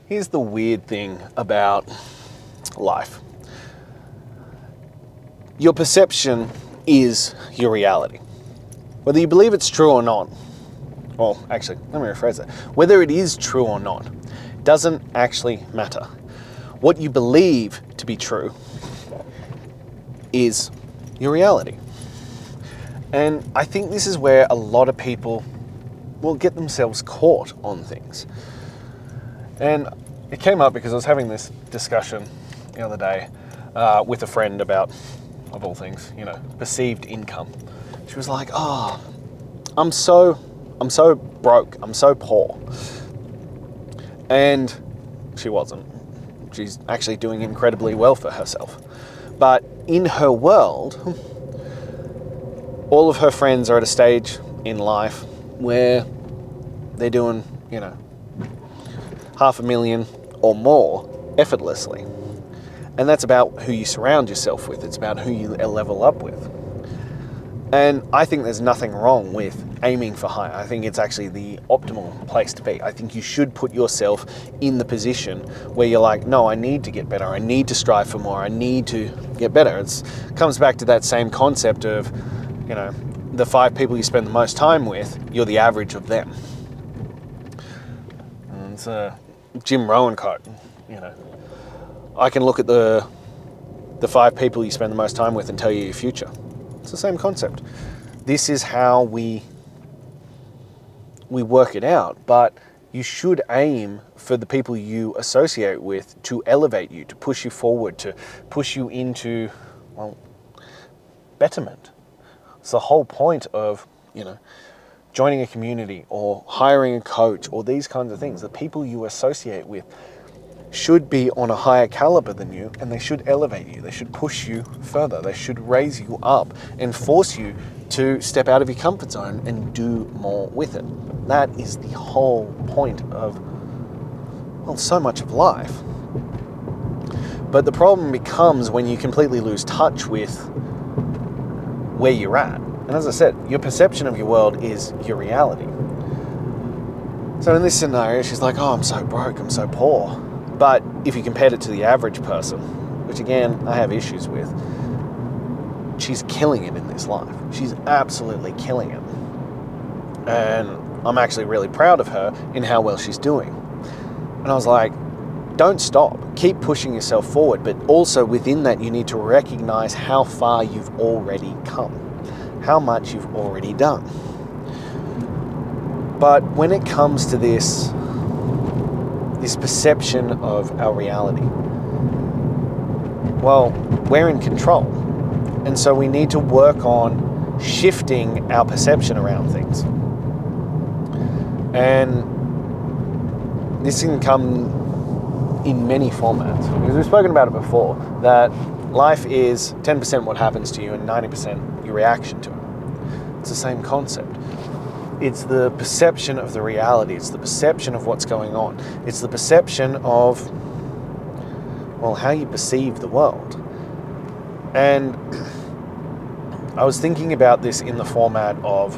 Here's the weird thing about life. Your perception is your reality. Whether you believe it's true or not, well, actually, let me rephrase that. Whether it is true or not doesn't actually matter. What you believe to be true is your reality. And I think this is where a lot of people will get themselves caught on things. And it came up because I was having this discussion the other day with a friend about, of all things, perceived income. She was like, "Oh, I'm so broke, I'm so poor." And she wasn't. She's actually doing incredibly well for herself. But in her world, all of her friends are at a stage in life where they're doing, $500,000 or more effortlessly. And that's about who you surround yourself with. It's about who you level up with. And I think there's nothing wrong with aiming for higher. I think it's actually the optimal place to be. I think you should put yourself in the position where you're like, no, I need to get better. I need to strive for more. I need to get better. It comes back to that same concept of, the 5 people you spend the most time with, you're the average of them. And it's a Jim Rohn quote, I can look at the 5 people you spend the most time with and tell you your future. It's the same concept. This is how we work it out, but you should aim for the people you associate with to elevate you, to push you forward, to push you into, betterment. It's the whole point of, joining a community or hiring a coach or these kinds of things. The people you associate with should be on a higher caliber than you, and they should elevate you. They should push you further. They should raise you up and force you to step out of your comfort zone and do more with it. That is the whole point of, so much of life. But the problem becomes when you completely lose touch with where you're at. And as I said, your perception of your world is your reality. So in this scenario, she's like, oh, I'm so broke, I'm so poor. But if you compared it to the average person, which again, I have issues with, she's killing it in this life. She's absolutely killing it. And I'm actually really proud of her in how well she's doing. And I was like, don't stop. Keep pushing yourself forward. But also within that, you need to recognize how far you've already come, how much you've already done. But when it comes to this perception of our reality, we're in control. And so we need to work on shifting our perception around things. And this can come in many formats. Because we've spoken about it before, that life is 10% what happens to you and 90% your reaction to it. It's the same concept. It's the perception of the reality. It's the perception of what's going on. It's the perception of, how you perceive the world. And I was thinking about this in the format of,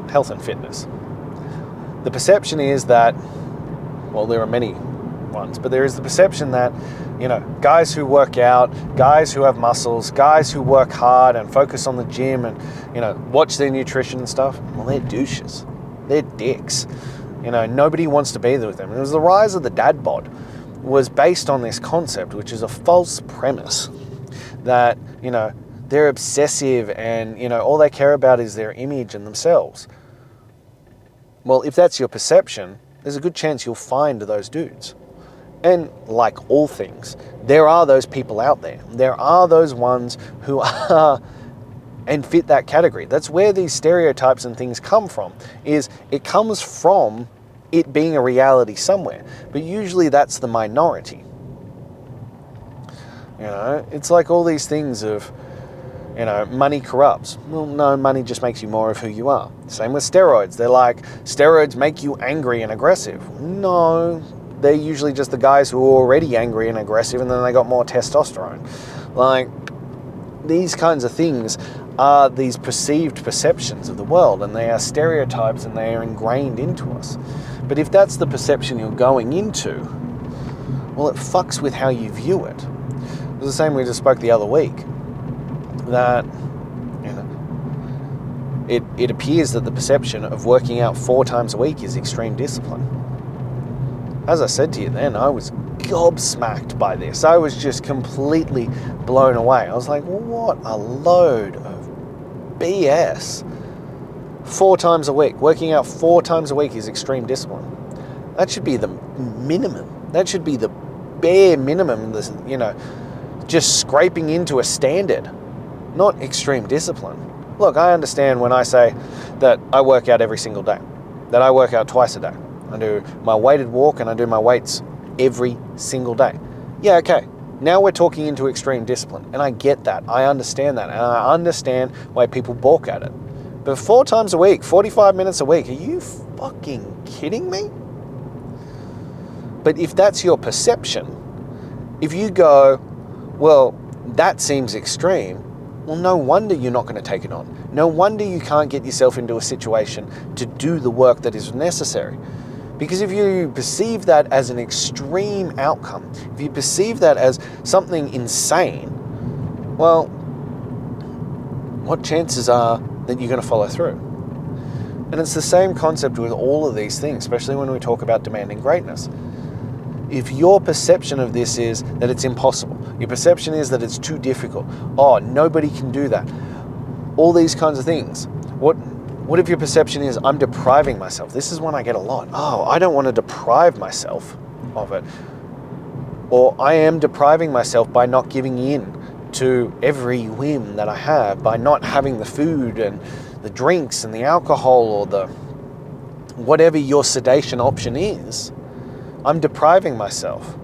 health and fitness. The perception is that, there are many ones, but there is the perception that, guys who work out, guys who have muscles, guys who work hard and focus on the gym and, watch their nutrition and stuff, they're douches. They're dicks. Nobody wants to be there with them. And it was the rise of the dad bod was based on this concept, which is a false premise that, they're obsessive and, all they care about is their image and themselves. Well, if that's your perception, there's a good chance you'll find those dudes. And like all things, there are those people out there. There are those ones who are and fit that category. That's where these stereotypes and things come from, is it comes from it being a reality somewhere. But usually that's the minority. It's like all these things of, money corrupts. Well, no, money just makes you more of who you are. Same with steroids. They're like, steroids make you angry and aggressive. No, they're usually just the guys who are already angry and aggressive and then they got more testosterone. Like, these kinds of things are these perceived perceptions of the world, and they are stereotypes and they are ingrained into us. But if that's the perception you're going into, well, it fucks with how you view it. It was the same we just spoke the other week, that it appears that the perception of working out 4 times a week is extreme discipline. As I said to you then, I was gobsmacked by this. I was just completely blown away. I was like, what a load of BS. 4 times a week. Working out 4 times a week is extreme discipline. That should be the minimum. That should be the bare minimum, just scraping into a standard, not extreme discipline. Look, I understand when I say that I work out every single day, that I work out twice a day. I do my weighted walk and I do my weights every single day. Yeah, okay. Now we're talking into extreme discipline, and I get that. I understand that, and I understand why people balk at it. But 4 times a week, 45 minutes a week, are you fucking kidding me? But if that's your perception, if you go, well, that seems extreme, well, no wonder you're not going to take it on. No wonder you can't get yourself into a situation to do the work that is necessary. Because if you perceive that as an extreme outcome, if you perceive that as something insane, well, what chances are that you're going to follow through? And it's the same concept with all of these things, especially when we talk about demanding greatness. If your perception of this is that it's impossible, your perception is that it's too difficult, oh, nobody can do that, all these kinds of things, what if your perception is, I'm depriving myself? This is one I get a lot. Oh, I don't want to deprive myself of it. Or I am depriving myself by not giving in to every whim that I have, by not having the food and the drinks and the alcohol or the whatever your sedation option is. I'm depriving myself.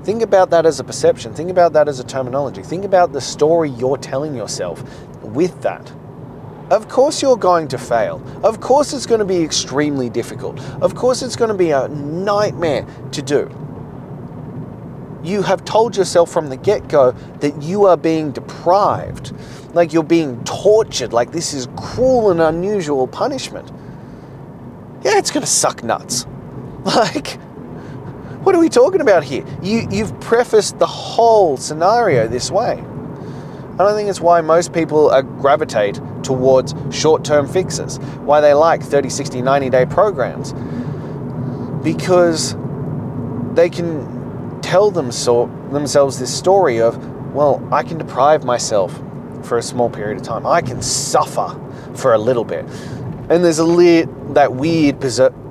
Think about that as a perception. Think about that as a terminology. Think about the story you're telling yourself with that. Of course you're going to fail. Of course it's going to be extremely difficult. Of course it's going to be a nightmare to do. You have told yourself from the get-go that you are being deprived, like you're being tortured, like this is cruel and unusual punishment. Yeah, it's going to suck nuts. Like, what are we talking about here? You've prefaced the whole scenario this way. I don't think it's why most people gravitate towards short-term fixes, why they like 30, 60, 90-day programs. Because they can tell themselves this story of, well, I can deprive myself for a small period of time. I can suffer for a little bit. And there's that weird,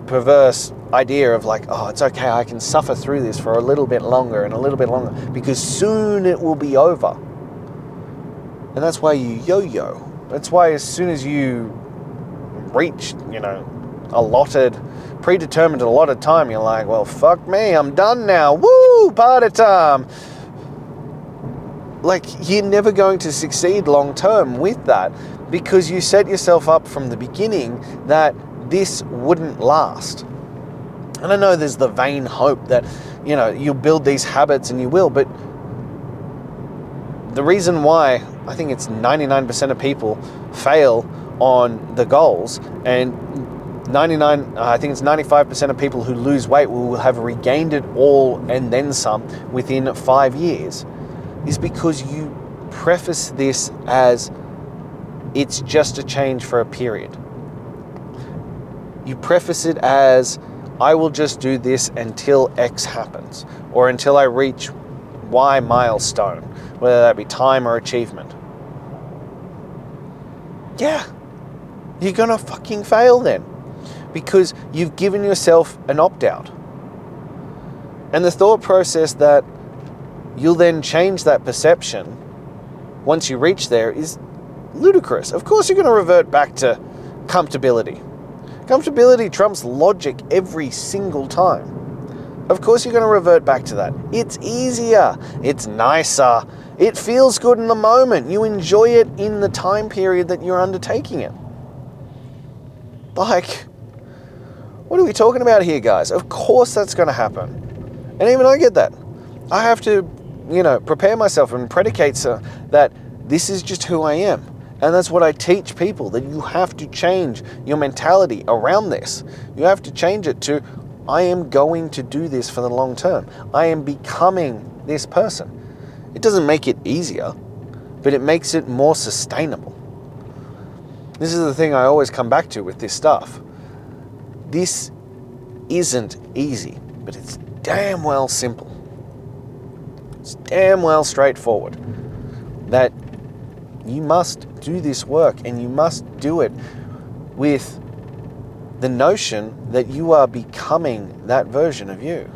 perverse idea of like, oh, it's okay, I can suffer through this for a little bit longer and a little bit longer because soon it will be over. And that's why you yo-yo. That's why as soon as you reach, predetermined allotted time, you're like, well, fuck me, I'm done now. Woo, party time. Like, you're never going to succeed long term with that because you set yourself up from the beginning that this wouldn't last. And I know there's the vain hope that, you'll build these habits and you will, but the reason why I think it's 99% of people fail on the goals and 95% of people who lose weight will have regained it all and then some within 5 years is because you preface this as it's just a change for a period. You preface it as I will just do this until X happens or until I reach Y milestone, whether that be time or achievement. Yeah, you're gonna fucking fail then because you've given yourself an opt-out. And the thought process that you'll then change that perception once you reach there is ludicrous. Of course you're gonna revert back to comfortability. Comfortability trumps logic every single time. Of course you're going to revert back to that. It's easier. It's nicer. It feels good in the moment. You enjoy it in the time period that you're undertaking it. Like, what are we talking about here, guys? Of course that's going to happen. And even I get that. I have to, prepare myself and predicate so that this is just who I am. And that's what I teach people, that you have to change your mentality around this. You have to change it to, I am going to do this for the long term. I am becoming this person. It doesn't make it easier, but it makes it more sustainable. This is the thing I always come back to with this stuff. This isn't easy, but it's damn well simple. It's damn well straightforward. That you must do this work, and you must do it with the notion that you are becoming that version of you.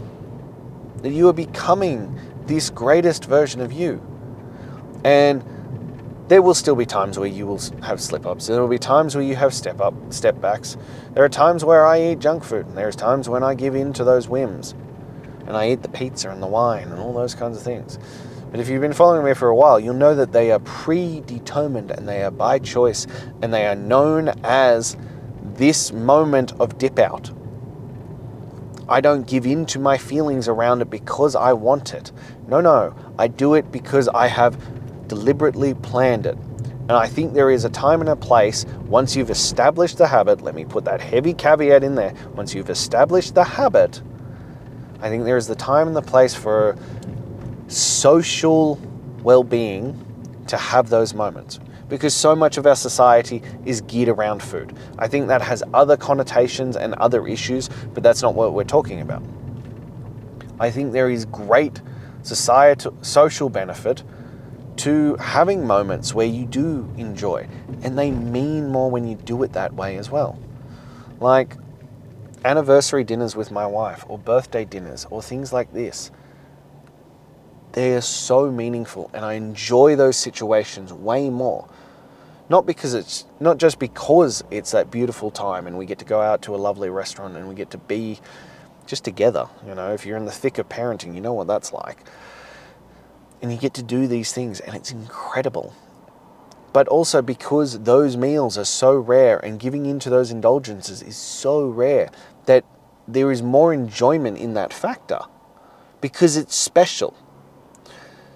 That you are becoming this greatest version of you. And there will still be times where you will have slip-ups. There will be times where you have step-backs. There are times where I eat junk food, and there's times when I give in to those whims. And I eat the pizza and the wine and all those kinds of things. But if you've been following me for a while, you'll know that they are predetermined, and they are by choice, and they are known as this moment of dip out. I don't give in to my feelings around it because I want it. No, I do it because I have deliberately planned it. And I think there is a time and a place, once you've established the habit, let me put that heavy caveat in there, once you've established the habit, I think there is the time and the place for social well-being to have those moments. Because so much of our society is geared around food. I think that has other connotations and other issues, but that's not what we're talking about. I think there is great social benefit to having moments where you do enjoy, and they mean more when you do it that way as well. Like anniversary dinners with my wife, or birthday dinners, or things like this. They are so meaningful, and I enjoy those situations way more. Not just because it's that beautiful time and we get to go out to a lovely restaurant and we get to be just together. You know, if you're in the thick of parenting, you know what that's like. And you get to do these things, and it's incredible. But also because those meals are so rare, and giving into those indulgences is so rare, that there is more enjoyment in that factor because it's special.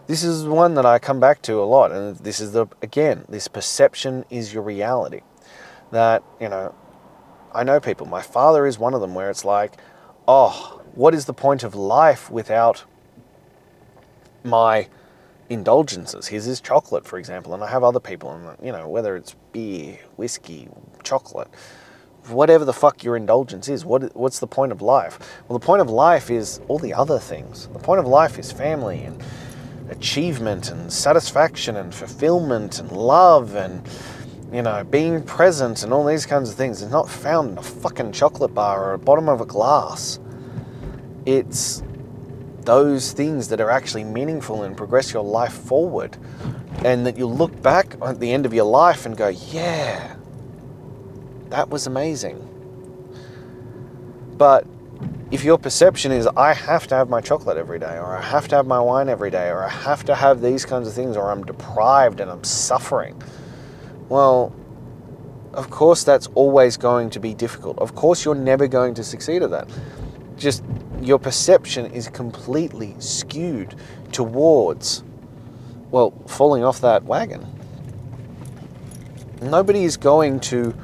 This is one that I come back to a lot, and this is this perception is your reality. That, I know people, my father is one of them, where it's like, oh, what is the point of life without my indulgences? His is chocolate, for example, and I have other people, and whether it's beer, whiskey, chocolate, whatever the fuck your indulgence is, what's the point of life? Well, the point of life is all the other things. The point of life is family and achievement and satisfaction and fulfillment and love and, being present and all these kinds of things. It's not found in a fucking chocolate bar or a bottom of a glass. It's those things that are actually meaningful and progress your life forward, and that you'll look back at the end of your life and go, yeah, that was amazing. But if your perception is, I have to have my chocolate every day, or I have to have my wine every day, or I have to have these kinds of things, or I'm deprived and I'm suffering, well, of course that's always going to be difficult. Of course you're never going to succeed at that. Just your perception is completely skewed towards, falling off that wagon. Nobody is going to,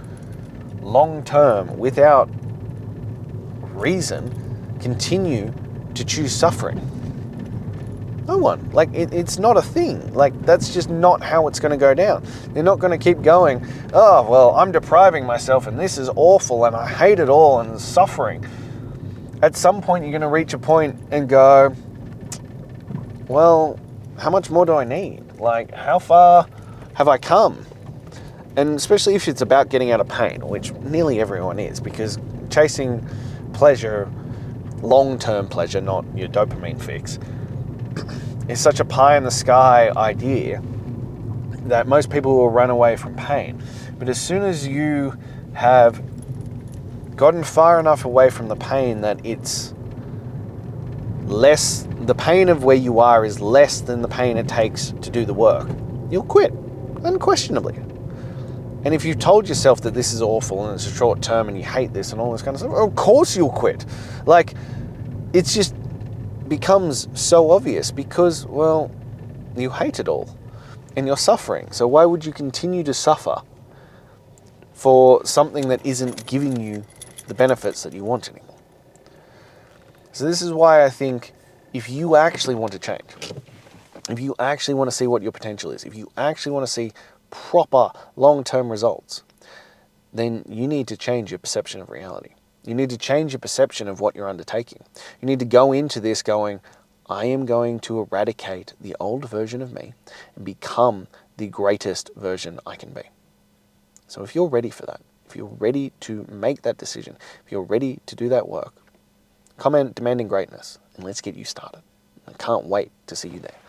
long term, without reason, continue to choose suffering. No one. It's not a thing. That's just not how it's going to go down. They're not going to keep going, oh, well, I'm depriving myself and this is awful and I hate it all and suffering. At some point you're going to reach a point and go, well, how much more do I need? How far have I come? And especially if it's about getting out of pain, which nearly everyone is, because chasing pleasure, long-term pleasure, not your dopamine fix, is such a pie-in-the-sky idea that most people will run away from pain. But as soon as you have gotten far enough away from the pain that it's less, the pain of where you are is less than the pain it takes to do the work, you'll quit, unquestionably. And if you've told yourself that this is awful and it's a short term and you hate this and all this kind of stuff, of course you'll quit. It's just becomes so obvious because, you hate it all and you're suffering. So why would you continue to suffer for something that isn't giving you the benefits that you want anymore? So this is why I think if you actually want to change, if you actually want to see what your potential is, if you actually want to see proper long-term results, then you need to change your perception of reality. You need to change your perception of what you're undertaking. You need to go into this going, I am going to eradicate the old version of me and become the greatest version I can be. So if you're ready for that, if you're ready to make that decision, if you're ready to do that work, comment demanding greatness and let's get you started. I can't wait to see you there.